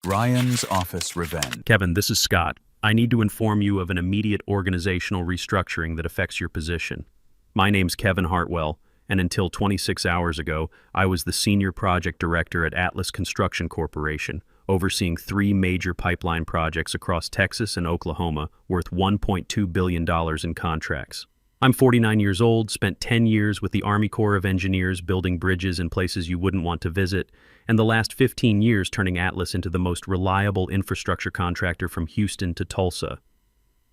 Ryan's Office Revenge. Kevin, this is Scott. I need to inform you of an immediate organizational restructuring that affects your position. My name's Kevin Hartwell, and until 26 hours ago, I was the Senior Project Director at Atlas Construction Corporation, overseeing 3 major pipeline projects across Texas and Oklahoma worth $1.2 billion in contracts. I'm 49 years old, spent 10 years with the Army Corps of Engineers building bridges in places you wouldn't want to visit, and the last 15 years turning Atlas into the most reliable infrastructure contractor from Houston to Tulsa.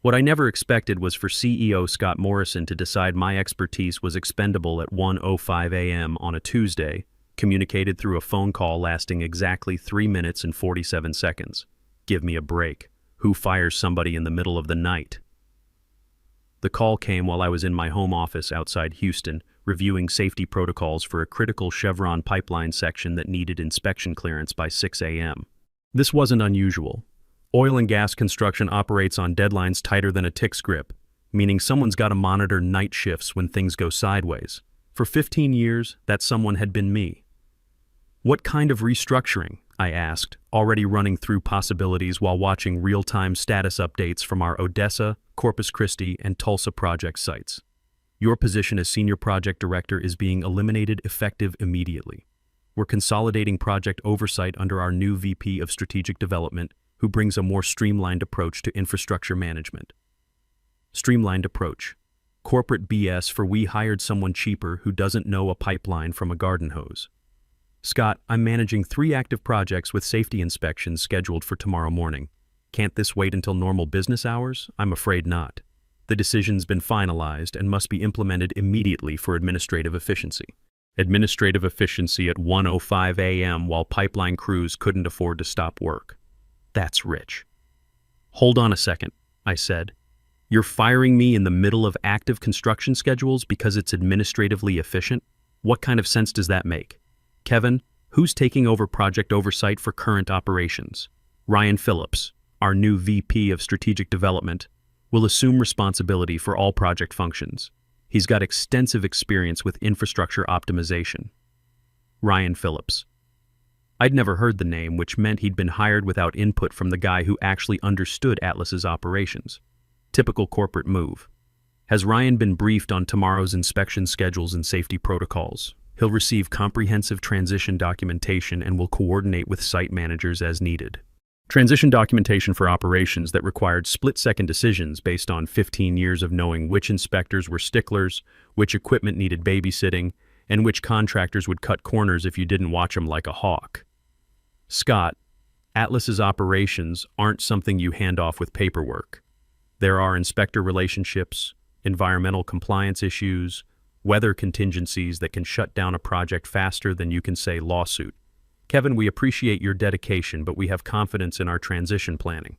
What I never expected was for CEO Scott Morrison to decide my expertise was expendable at 1:05 a.m. on a Tuesday, communicated through a phone call lasting exactly 3 minutes and 47 seconds. Give me a break. Who fires somebody in the middle of the night? The call came while I was in my home office outside Houston, reviewing safety protocols for a critical Chevron pipeline section that needed inspection clearance by 6 a.m. This wasn't unusual. Oil and gas construction operates on deadlines tighter than a tick's grip, meaning someone's got to monitor night shifts when things go sideways. For 15 years, that someone had been me. What kind of restructuring? I asked, already running through possibilities while watching real-time status updates from our Odessa, Corpus Christi, and Tulsa project sites. Your position as Senior Project Director is being eliminated effective immediately. We're consolidating project oversight under our new VP of Strategic Development, who brings a more streamlined approach to infrastructure management. Streamlined approach. Corporate BS for we hired someone cheaper who doesn't know a pipeline from a garden hose. Scott, I'm managing 3 active projects with safety inspections scheduled for tomorrow morning. Can't this wait until normal business hours? I'm afraid not. The decision's been finalized and must be implemented immediately for administrative efficiency. Administrative efficiency at 1:05 a.m. while pipeline crews couldn't afford to stop work. That's rich. Hold on a second, I said. You're firing me in the middle of active construction schedules because it's administratively efficient? What kind of sense does that make? Kevin, who's taking over project oversight for current operations? Ryan Phillips, our new VP of Strategic Development, will assume responsibility for all project functions. He's got extensive experience with infrastructure optimization. Ryan Phillips. I'd never heard the name, which meant he'd been hired without input from the guy who actually understood Atlas's operations. Typical corporate move. Has Ryan been briefed on tomorrow's inspection schedules and safety protocols? He'll receive comprehensive transition documentation and will coordinate with site managers as needed. Transition documentation for operations that required split-second decisions based on 15 years of knowing which inspectors were sticklers, which equipment needed babysitting, and which contractors would cut corners if you didn't watch them like a hawk. Scott, Atlas's operations aren't something you hand off with paperwork. There are inspector relationships, environmental compliance issues, weather contingencies that can shut down a project faster than you can say lawsuit. Kevin, we appreciate your dedication, but we have confidence in our transition planning.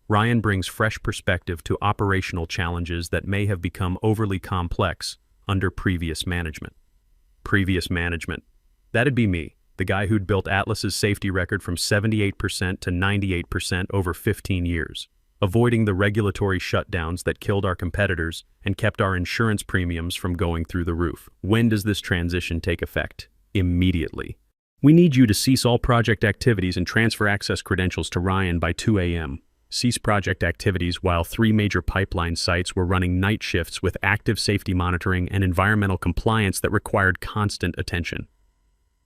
Ryan brings fresh perspective to operational challenges that may have become overly complex under previous management. Previous management. That'd be me, the guy who'd built Atlas's safety record from 78% to 98% over 15 years. Avoiding the regulatory shutdowns that killed our competitors and kept our insurance premiums from going through the roof. When does this transition take effect? Immediately. We need you to cease all project activities and transfer access credentials to Ryan by 2 a.m. Cease project activities while 3 major pipeline sites were running night shifts with active safety monitoring and environmental compliance that required constant attention.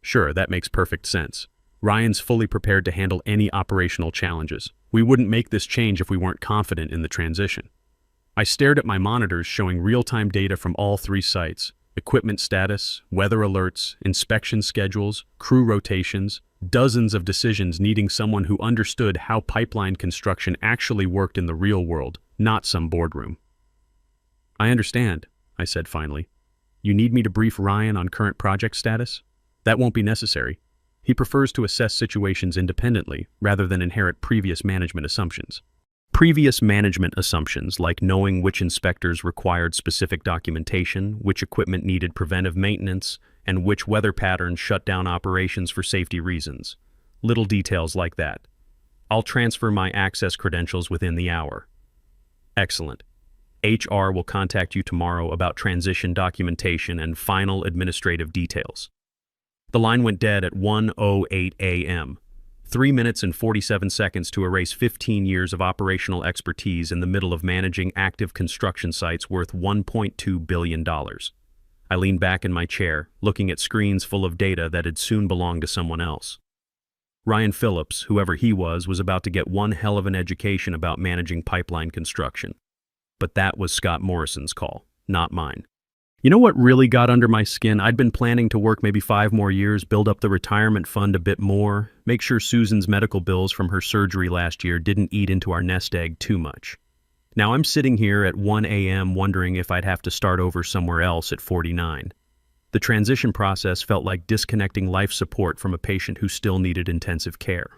Sure, that makes perfect sense. Ryan's fully prepared to handle any operational challenges. We wouldn't make this change if we weren't confident in the transition. I stared at my monitors showing real-time data from all 3 sites, equipment status, weather alerts, inspection schedules, crew rotations, dozens of decisions needing someone who understood how pipeline construction actually worked in the real world, not some boardroom. I understand, I said finally. You need me to brief Ryan on current project status? That won't be necessary. He prefers to assess situations independently rather than inherit previous management assumptions. Previous management assumptions, like knowing which inspectors required specific documentation, which equipment needed preventive maintenance, and which weather patterns shut down operations for safety reasons. Little details like that. I'll transfer my access credentials within the hour. Excellent. HR will contact you tomorrow about transition documentation and final administrative details. The line went dead at 1:08 a.m. 3 minutes and 47 seconds to erase 15 years of operational expertise in the middle of managing active construction sites worth $1.2 billion. I leaned back in my chair, looking at screens full of data that had soon belonged to someone else. Ryan Phillips, whoever he was about to get one hell of an education about managing pipeline construction. But that was Scott Morrison's call, not mine. You know what really got under my skin? I'd been planning to work maybe 5 more years, build up the retirement fund a bit more, make sure Susan's medical bills from her surgery last year didn't eat into our nest egg too much. Now I'm sitting here at 1 a.m. wondering if I'd have to start over somewhere else at 49. The transition process felt like disconnecting life support from a patient who still needed intensive care.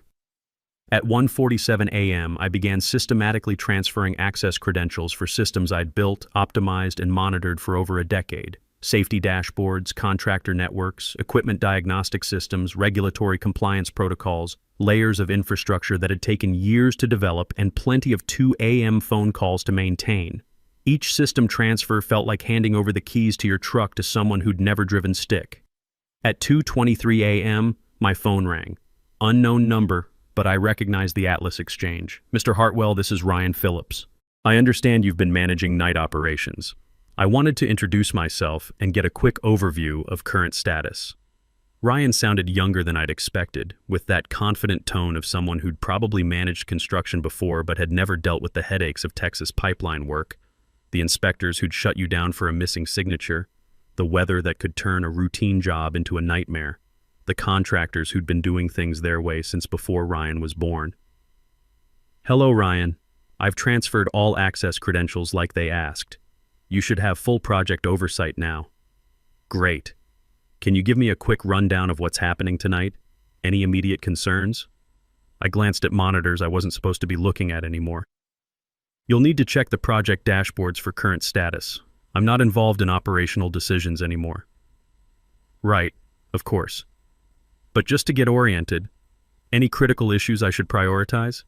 At 1:47 a.m., I began systematically transferring access credentials for systems I'd built, optimized, and monitored for over a decade. Safety dashboards, contractor networks, equipment diagnostic systems, regulatory compliance protocols, layers of infrastructure that had taken years to develop, and plenty of 2 a.m. phone calls to maintain. Each system transfer felt like handing over the keys to your truck to someone who'd never driven stick. At 2:23 a.m., my phone rang. Unknown number, but I recognized the Atlas Exchange. Mr. Hartwell, this is Ryan Phillips. I understand you've been managing night operations. I wanted to introduce myself and get a quick overview of current status. Ryan sounded younger than I'd expected, with that confident tone of someone who'd probably managed construction before but had never dealt with the headaches of Texas pipeline work, the inspectors who'd shut you down for a missing signature, the weather that could turn a routine job into a nightmare, the contractors who'd been doing things their way since before Ryan was born. Hello, Ryan. I've transferred all access credentials like they asked. You should have full project oversight now. Great. Can you give me a quick rundown of what's happening tonight? Any immediate concerns? I glanced at monitors I wasn't supposed to be looking at anymore. You'll need to check the project dashboards for current status. I'm not involved in operational decisions anymore. Right, of course. But just to get oriented, any critical issues I should prioritize?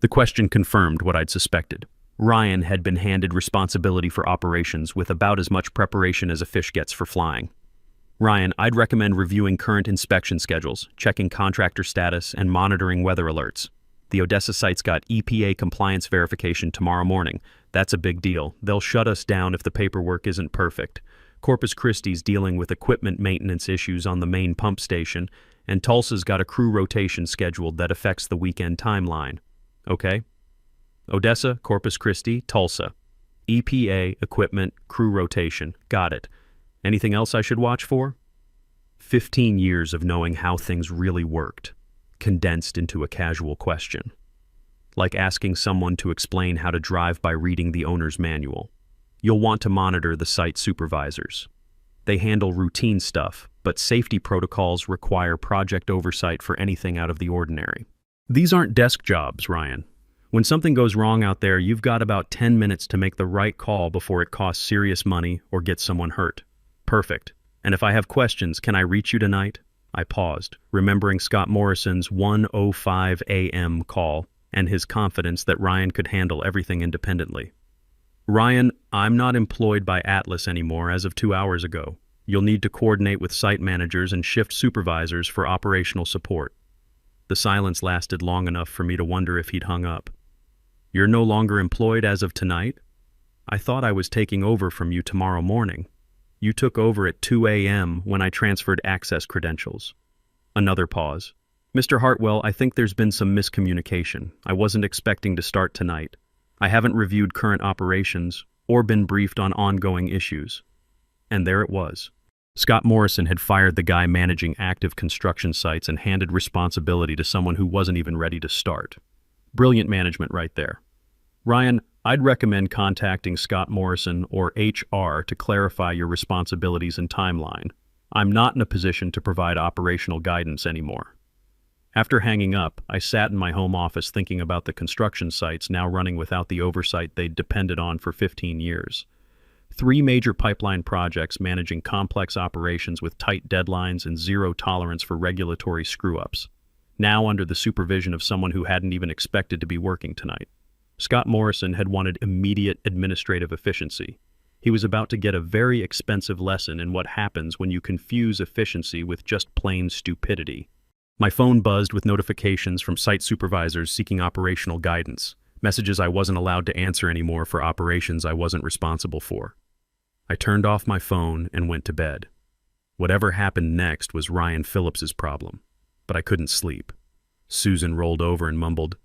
The question confirmed what I'd suspected. Ryan had been handed responsibility for operations with about as much preparation as a fish gets for flying. Ryan, I'd recommend reviewing current inspection schedules, checking contractor status, and monitoring weather alerts. The Odessa site's got EPA compliance verification tomorrow morning. That's a big deal. They'll shut us down if the paperwork isn't perfect. Corpus Christi's dealing with equipment maintenance issues on the main pump station, and Tulsa's got a crew rotation scheduled that affects the weekend timeline. Okay? Odessa, Corpus Christi, Tulsa. EPA, equipment, crew rotation. Got it. Anything else I should watch for? 15 years of knowing how things really worked, condensed into a casual question. Like asking someone to explain how to drive by reading the owner's manual. You'll want to monitor the site supervisors. They handle routine stuff, but safety protocols require project oversight for anything out of the ordinary. These aren't desk jobs, Ryan. When something goes wrong out there, you've got about 10 minutes to make the right call before it costs serious money or gets someone hurt. Perfect. And if I have questions, can I reach you tonight? I paused, remembering Scott Morrison's 1:05 a.m. call and his confidence that Ryan could handle everything independently. Ryan, I'm not employed by Atlas anymore as of 2 hours ago. You'll need to coordinate with site managers and shift supervisors for operational support. The silence lasted long enough for me to wonder if he'd hung up. You're no longer employed as of tonight? I thought I was taking over from you tomorrow morning. You took over at 2 a.m. when I transferred access credentials. Another pause. Mr. Hartwell, I think there's been some miscommunication. I wasn't expecting to start tonight. I haven't reviewed current operations or been briefed on ongoing issues. And there it was. Scott Morrison had fired the guy managing active construction sites and handed responsibility to someone who wasn't even ready to start. Brilliant management right there. Ryan, I'd recommend contacting Scott Morrison or HR to clarify your responsibilities and timeline. I'm not in a position to provide operational guidance anymore. After hanging up, I sat in my home office thinking about the construction sites now running without the oversight they'd depended on for 15 years. 3 major pipeline projects managing complex operations with tight deadlines and zero tolerance for regulatory screw-ups, now under the supervision of someone who hadn't even expected to be working tonight. Scott Morrison had wanted immediate administrative efficiency. He was about to get a very expensive lesson in what happens when you confuse efficiency with just plain stupidity. My phone buzzed with notifications from site supervisors seeking operational guidance, messages I wasn't allowed to answer anymore for operations I wasn't responsible for. I turned off my phone and went to bed. Whatever happened next was Ryan Phillips's problem, but I couldn't sleep. Susan rolled over and mumbled,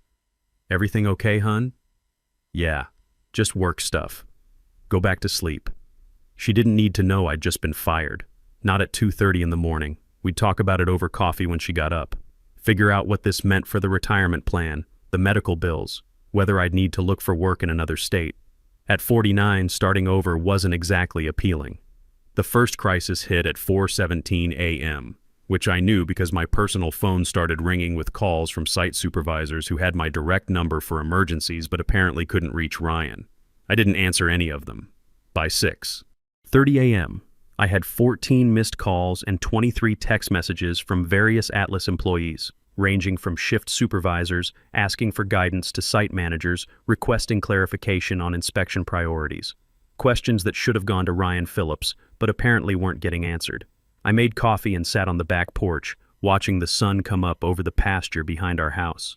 "Everything okay, hun?" "Yeah, just work stuff. Go back to sleep." She didn't need to know I'd just been fired. Not at 2:30 in the morning. We'd talk about it over coffee when she got up. Figure out what this meant for the retirement plan, the medical bills, whether I'd need to look for work in another state. At 49, starting over wasn't exactly appealing. The first crisis hit at 4:17 a.m., which I knew because my personal phone started ringing with calls from site supervisors who had my direct number for emergencies but apparently couldn't reach Ryan. I didn't answer any of them. By 6:30 a.m., I had 14 missed calls and 23 text messages from various Atlas employees, ranging from shift supervisors asking for guidance to site managers requesting clarification on inspection priorities. Questions that should have gone to Ryan Phillips, but apparently weren't getting answered. I made coffee and sat on the back porch, watching the sun come up over the pasture behind our house.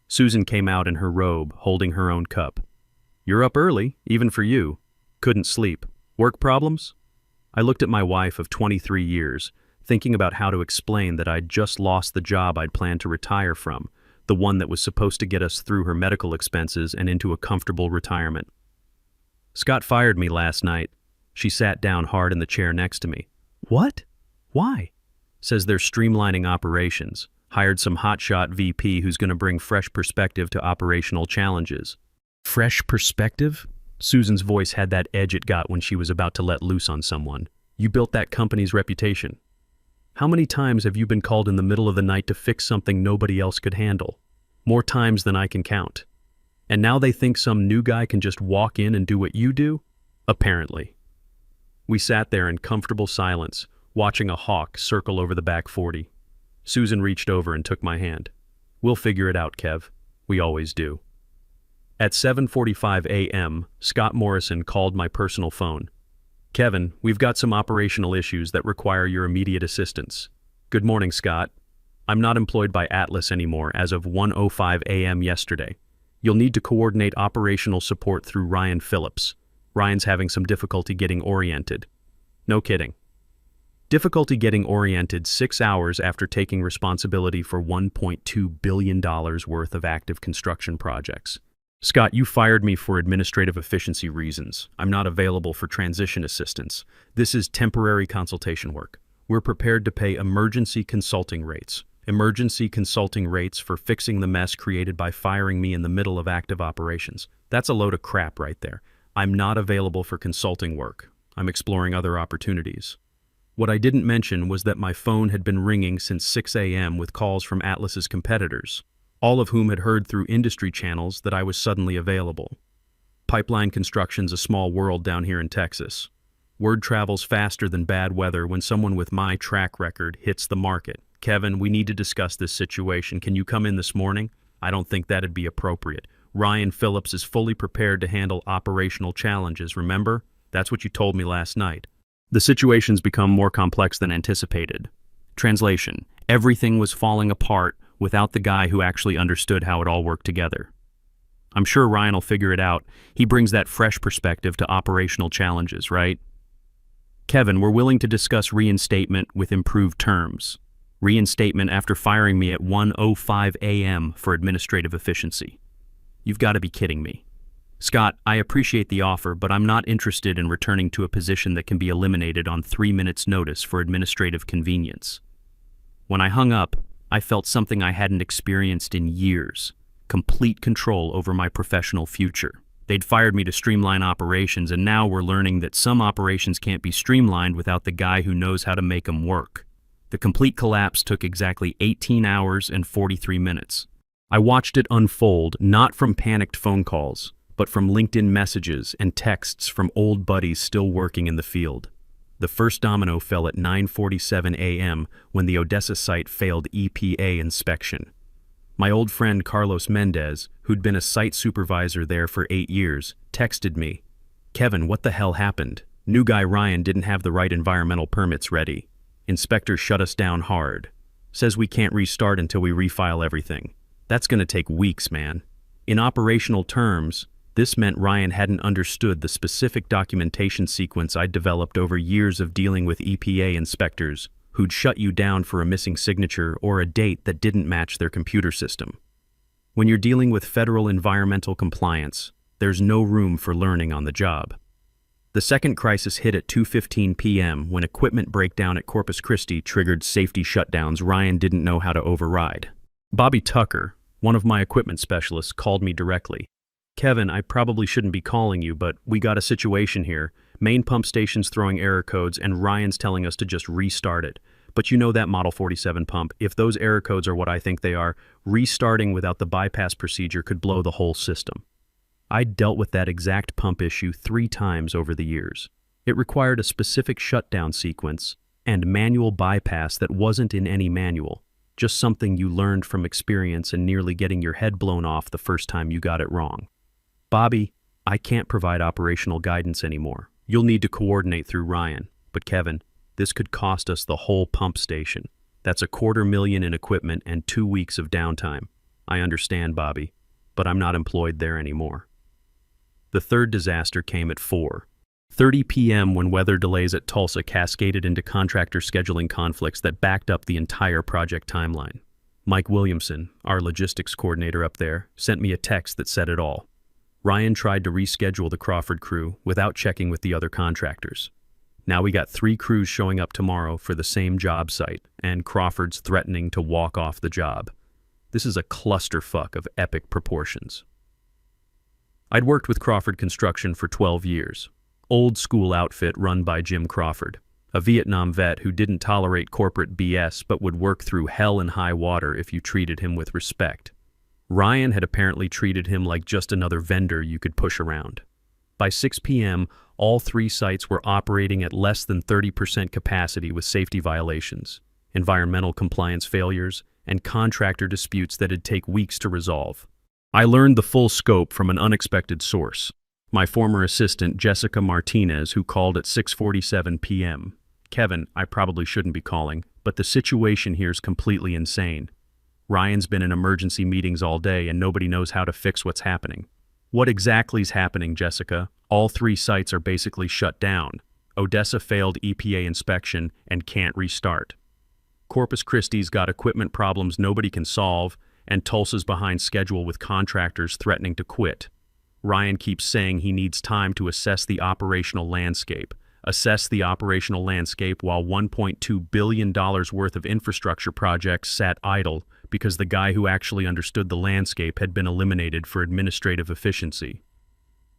Susan came out in her robe, holding her own cup. "You're up early, even for you. Couldn't sleep. Work problems?" I looked at my wife of 23 years, thinking about how to explain that I'd just lost the job I'd planned to retire from, the one that was supposed to get us through her medical expenses and into a comfortable retirement. "Scott fired me last night." She sat down hard in the chair next to me. "What? Why?" "Says they're streamlining operations. Hired some hotshot VP who's going to bring fresh perspective to operational challenges." "Fresh perspective?" Susan's voice had that edge it got when she was about to let loose on someone. "You built that company's reputation. How many times have you been called in the middle of the night to fix something nobody else could handle? More times than I can count. And now they think some new guy can just walk in and do what you do? Apparently." We sat there in comfortable silence, watching a hawk circle over the back 40. Susan reached over and took my hand. "We'll figure it out, Kev. We always do." At 7:45 a.m., Scott Morrison called my personal phone. "Kevin, we've got some operational issues that require your immediate assistance." "Good morning, Scott. I'm not employed by Atlas anymore as of 1:05 a.m. yesterday. You'll need to coordinate operational support through Ryan Phillips. Ryan's having some difficulty getting oriented." "No kidding." Difficulty getting oriented 6 hours after taking responsibility for $1.2 billion worth of active construction projects. "Scott, you fired me for administrative efficiency reasons. I'm not available for transition assistance. This is temporary consultation work. We're prepared to pay emergency consulting rates. Emergency consulting rates for fixing the mess created by firing me in the middle of active operations. That's a load of crap right there. I'm not available for consulting work. I'm exploring other opportunities." What I didn't mention was that my phone had been ringing since 6 a.m. with calls from Atlas's competitors, all of whom had heard through industry channels that I was suddenly available. Pipeline construction's a small world down here in Texas. Word travels faster than bad weather when someone with my track record hits the market. "Kevin, we need to discuss this situation. Can you come in this morning?" "I don't think that'd be appropriate. Ryan Phillips is fully prepared to handle operational challenges, remember? That's what you told me last night." The situation's become more complex than anticipated. Translation: everything was falling apart without the guy who actually understood how it all worked together. "I'm sure Ryan will figure it out. He brings that fresh perspective to operational challenges, right?" "Kevin, we're willing to discuss reinstatement with improved terms. Reinstatement after firing me at 1:05 a.m. for administrative efficiency." "You've got to be kidding me." "Scott, I appreciate the offer, but I'm not interested in returning to a position that can be eliminated on 3 minutes' notice for administrative convenience." When I hung up, I felt something I hadn't experienced in years: complete control over my professional future. They'd fired me to streamline operations, and now we're learning that some operations can't be streamlined without the guy who knows how to make them work. The complete collapse took exactly 18 hours and 43 minutes. I watched it unfold, not from panicked phone calls, but from LinkedIn messages and texts from old buddies still working in the field. The first domino fell at 9:47 a.m. when the Odessa site failed EPA inspection. My old friend Carlos Mendez, who'd been a site supervisor there for 8 years, texted me, "Kevin, what the hell happened? New guy Ryan didn't have the right environmental permits ready. Inspectors shut us down hard." Says we can't restart until we refile everything. That's gonna take weeks, man. In operational terms, this meant Ryan hadn't understood the specific documentation sequence I'd developed over years of dealing with EPA inspectors who'd shut you down for a missing signature or a date that didn't match their computer system. When you're dealing with federal environmental compliance, there's no room for learning on the job. The second crisis hit at 2:15 p.m. when equipment breakdown at Corpus Christi triggered safety shutdowns Ryan didn't know how to override. Bobby Tucker, one of my equipment specialists, called me directly. "Kevin, I probably shouldn't be calling you, but we got a situation here. Main pump station's throwing error codes and Ryan's telling us to just restart it. But you know that Model 47 pump, if those error codes are what I think they are, restarting without the bypass procedure could blow the whole system." I'd dealt with that exact pump issue 3 times over the years. It required a specific shutdown sequence and manual bypass that wasn't in any manual, just something you learned from experience and nearly getting your head blown off the first time you got it wrong. "Bobby, I can't provide operational guidance anymore. You'll need to coordinate through Ryan. But Kevin, this could cost us the whole pump station. That's $250,000 in equipment and 2 weeks of downtime." "I understand, Bobby, but I'm not employed there anymore." The third disaster came at 4:30 p.m. when weather delays at Tulsa cascaded into contractor scheduling conflicts that backed up the entire project timeline. Mike Williamson, our logistics coordinator up there, sent me a text that said it all. Ryan tried to reschedule the Crawford crew without checking with the other contractors. Now we got 3 crews showing up tomorrow for the same job site, and Crawford's threatening to walk off the job. This is a clusterfuck of epic proportions. I'd worked with Crawford Construction for 12 years. Old school outfit run by Jim Crawford, a Vietnam vet who didn't tolerate corporate BS but would work through hell and high water if you treated him with respect. Ryan had apparently treated him like just another vendor you could push around. By 6 p.m., all 3 sites were operating at less than 30% capacity with safety violations, environmental compliance failures, and contractor disputes that'd take weeks to resolve. I learned the full scope from an unexpected source. My former assistant, Jessica Martinez, who called at 6:47 p.m. "Kevin, I probably shouldn't be calling, but the situation here's completely insane. Ryan's been in emergency meetings all day and nobody knows how to fix what's happening." "What exactly's happening, Jessica? All 3 sites are basically shut down. Odessa failed EPA inspection and can't restart. Corpus Christi's got equipment problems nobody can solve, and Tulsa's behind schedule with contractors threatening to quit. Ryan keeps saying he needs time to assess the operational landscape. While $1.2 billion worth of infrastructure projects sat idle because the guy who actually understood the landscape had been eliminated for administrative efficiency.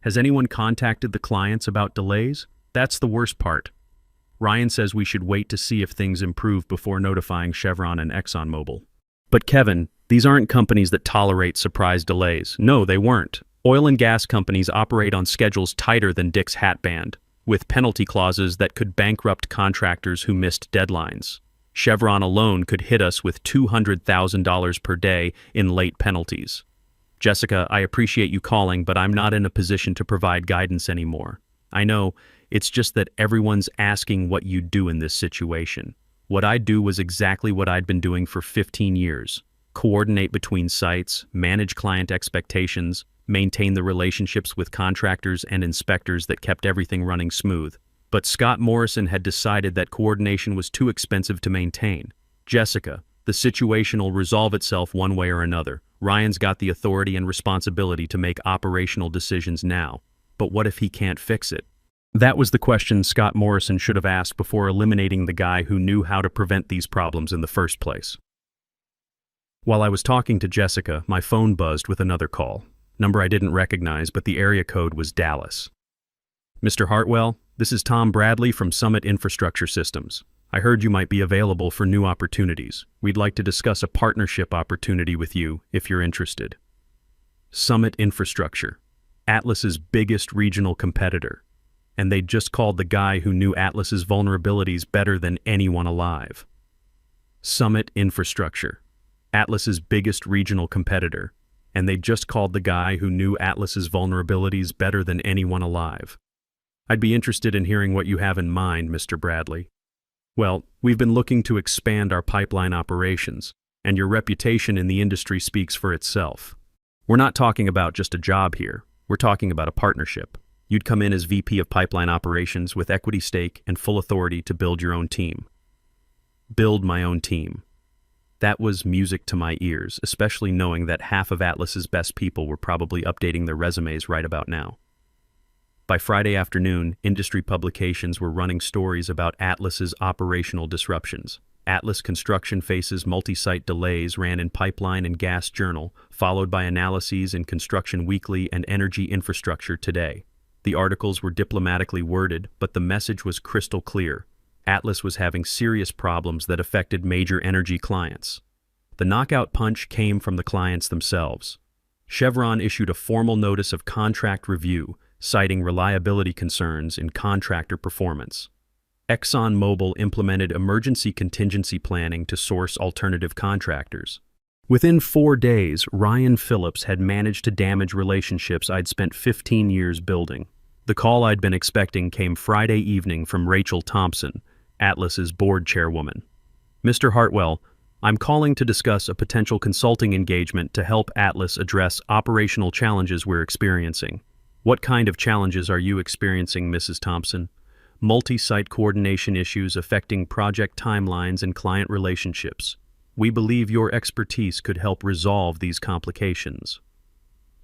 Has anyone contacted the clients about delays? That's the worst part. Ryan says we should wait to see if things improve before notifying Chevron and ExxonMobil." "But Kevin, these aren't companies that tolerate surprise delays." "No, they weren't. Oil and gas companies operate on schedules tighter than Dick's hat band, with penalty clauses that could bankrupt contractors who missed deadlines. Chevron alone could hit us with $200,000 per day in late penalties." "Jessica, I appreciate you calling, but I'm not in a position to provide guidance anymore. I know, it's just that everyone's asking what you do in this situation. What I do was exactly what I'd been doing for 15 years. Coordinate between sites, manage client expectations, maintain the relationships with contractors and inspectors that kept everything running smooth. But Scott Morrison had decided that coordination was too expensive to maintain. Jessica, the situation will resolve itself one way or another. Ryan's got the authority and responsibility to make operational decisions now. But what if he can't fix it?" That was the question Scott Morrison should have asked before eliminating the guy who knew how to prevent these problems in the first place. While I was talking to Jessica, my phone buzzed with another call. Number I didn't recognize, but the area code was Dallas. "Mr. Hartwell, this is Tom Bradley from Summit Infrastructure Systems. I heard you might be available for new opportunities. We'd like to discuss a partnership opportunity with you if you're interested." Summit Infrastructure, Atlas's biggest regional competitor. And they'd just called the guy who knew Atlas's vulnerabilities better than anyone alive. Summit Infrastructure, Atlas's biggest regional competitor. And they'd just called the guy who knew Atlas's vulnerabilities better than anyone alive. "I'd be interested in hearing what you have in mind, Mr. Bradley." Well, we've been looking to expand our pipeline operations, and your reputation in the industry speaks for itself. We're not talking about just a job here. We're talking about a partnership. You'd come in as VP of Pipeline Operations with equity stake and full authority to build your own team. Build my own team. That was music to my ears, especially knowing that half of Atlas's best people were probably updating their resumes right about now. By Friday afternoon, industry publications were running stories about Atlas's operational disruptions. Atlas Construction faces multi-site delays ran in Pipeline and Gas Journal, followed by analyses in Construction Weekly and Energy Infrastructure Today. The articles were diplomatically worded, but the message was crystal clear. Atlas was having serious problems that affected major energy clients. The knockout punch came from the clients themselves. Chevron issued a formal notice of contract review, citing reliability concerns in contractor performance. ExxonMobil implemented emergency contingency planning to source alternative contractors. Within 4 days, Ryan Phillips had managed to damage relationships I'd spent 15 years building. The call I'd been expecting came Friday evening from Rachel Thompson, Atlas's board chairwoman. "Mr. Hartwell, I'm calling to discuss a potential consulting engagement to help Atlas address operational challenges we're experiencing." "What kind of challenges are you experiencing, Mrs. Thompson?" "Multi-site coordination issues affecting project timelines and client relationships. We believe your expertise could help resolve these complications."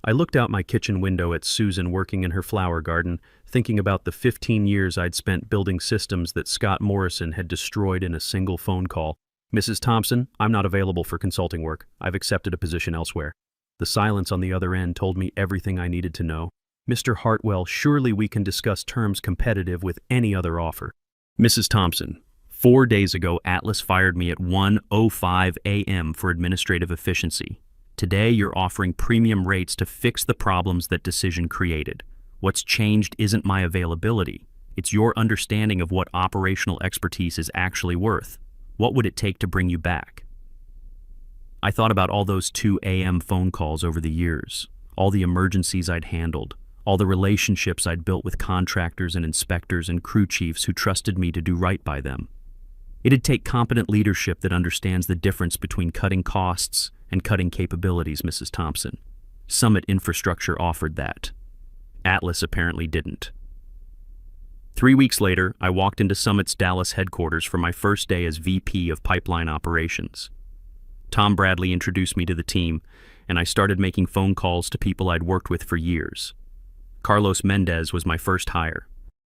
I looked out my kitchen window at Susan working in her flower garden, thinking about the 15 years I'd spent building systems that Scott Morrison had destroyed in a single phone call. "Mrs. Thompson, I'm not available for consulting work. I've accepted a position elsewhere." The silence on the other end told me everything I needed to know. "Mr. Hartwell, surely we can discuss terms competitive with any other offer." "Mrs. Thompson, 4 days ago Atlas fired me at 1:05 a.m. for administrative efficiency. Today you're offering premium rates to fix the problems that decision created. What's changed isn't my availability. It's your understanding of what operational expertise is actually worth. What would it take to bring you back?" I thought about all those 2 a.m. phone calls over the years, all the emergencies I'd handled, all the relationships I'd built with contractors and inspectors and crew chiefs who trusted me to do right by them. It'd take competent leadership that understands the difference between cutting costs and cutting capabilities, Mrs. Thompson. Summit Infrastructure offered that. Atlas apparently didn't. 3 weeks later, I walked into Summit's Dallas headquarters for my first day as VP of Pipeline Operations. Tom Bradley introduced me to the team, and I started making phone calls to people I'd worked with for years. Carlos Mendez was my first hire.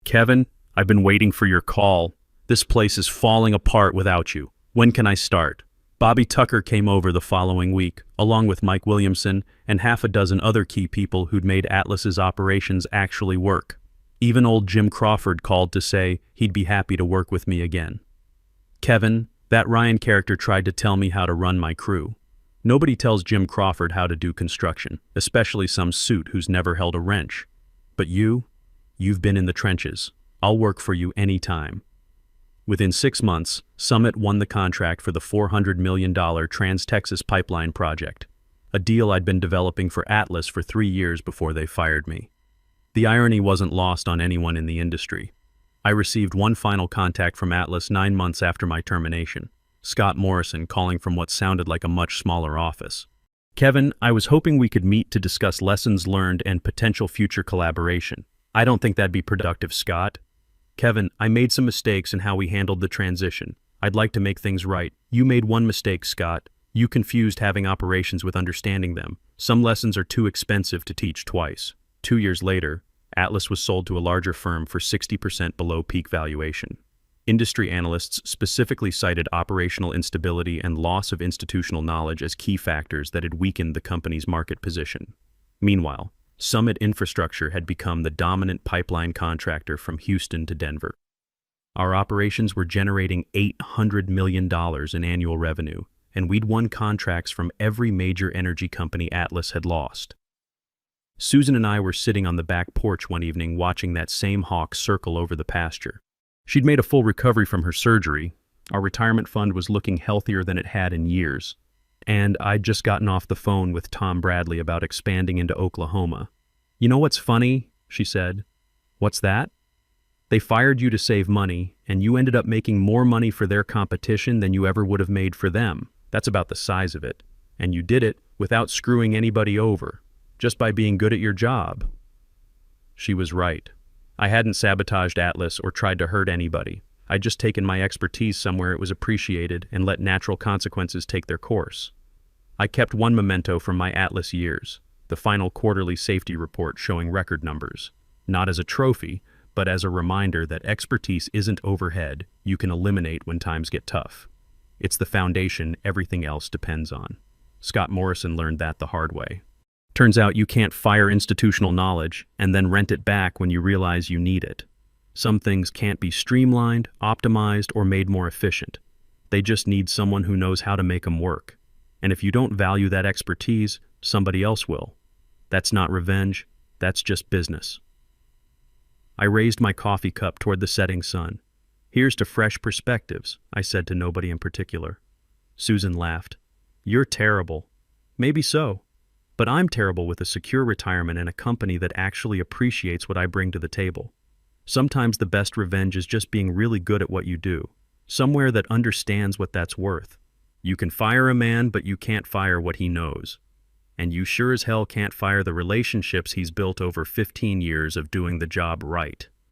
"Kevin, I've been waiting for your call. This place is falling apart without you. When can I start?" Bobby Tucker came over the following week, along with Mike Williamson and half a dozen other key people who'd made Atlas's operations actually work. Even old Jim Crawford called to say he'd be happy to work with me again. "Kevin, that Ryan character tried to tell me how to run my crew. Nobody tells Jim Crawford how to do construction, especially some suit who's never held a wrench. But you've been in the trenches. I'll work for you anytime." Within 6 months, Summit won the contract for the $400 million Trans-Texas Pipeline project, a deal I'd been developing for Atlas for 3 years before they fired me. The irony wasn't lost on anyone in the industry. I received one final contact from Atlas 9 months after my termination, Scott Morrison calling from what sounded like a much smaller office. "Kevin, I was hoping we could meet to discuss lessons learned and potential future collaboration." "I don't think that'd be productive, Scott." "Kevin, I made some mistakes in how we handled the transition. I'd like to make things right." "You made one mistake, Scott. You confused having operations with understanding them. Some lessons are too expensive to teach twice." 2 years later, Atlas was sold to a larger firm for 60% below peak valuation. Industry analysts specifically cited operational instability and loss of institutional knowledge as key factors that had weakened the company's market position. Meanwhile, Summit Infrastructure had become the dominant pipeline contractor from Houston to Denver. Our operations were generating $800 million in annual revenue, and we'd won contracts from every major energy company Atlas had lost. Susan and I were sitting on the back porch one evening watching that same hawk circle over the pasture. She'd made a full recovery from her surgery. Our retirement fund was looking healthier than it had in years. And I'd just gotten off the phone with Tom Bradley about expanding into Oklahoma. "You know what's funny?" she said. "What's that?" They fired you to save money, and you ended up making more money for their competition than you ever would have made for them. That's about the size of it. And you did it without screwing anybody over, just by being good at your job. She was right. I hadn't sabotaged Atlas or tried to hurt anybody. I'd just taken my expertise somewhere it was appreciated and let natural consequences take their course. I kept one memento from my Atlas years, the final quarterly safety report showing record numbers, not as a trophy, but as a reminder that expertise isn't overhead you can eliminate when times get tough. It's the foundation everything else depends on. Scott Morrison learned that the hard way. Turns out you can't fire institutional knowledge and then rent it back when you realize you need it. Some things can't be streamlined, optimized, or made more efficient. They just need someone who knows how to make them work. And if you don't value that expertise, somebody else will. That's not revenge, that's just business. I raised my coffee cup toward the setting sun. Here's to fresh perspectives, I said to nobody in particular. Susan laughed. You're terrible. Maybe so. But I'm terrible with a secure retirement and a company that actually appreciates what I bring to the table. Sometimes the best revenge is just being really good at what you do. Somewhere that understands what that's worth. You can fire a man, but you can't fire what he knows. And you sure as hell can't fire the relationships he's built over 15 years of doing the job right.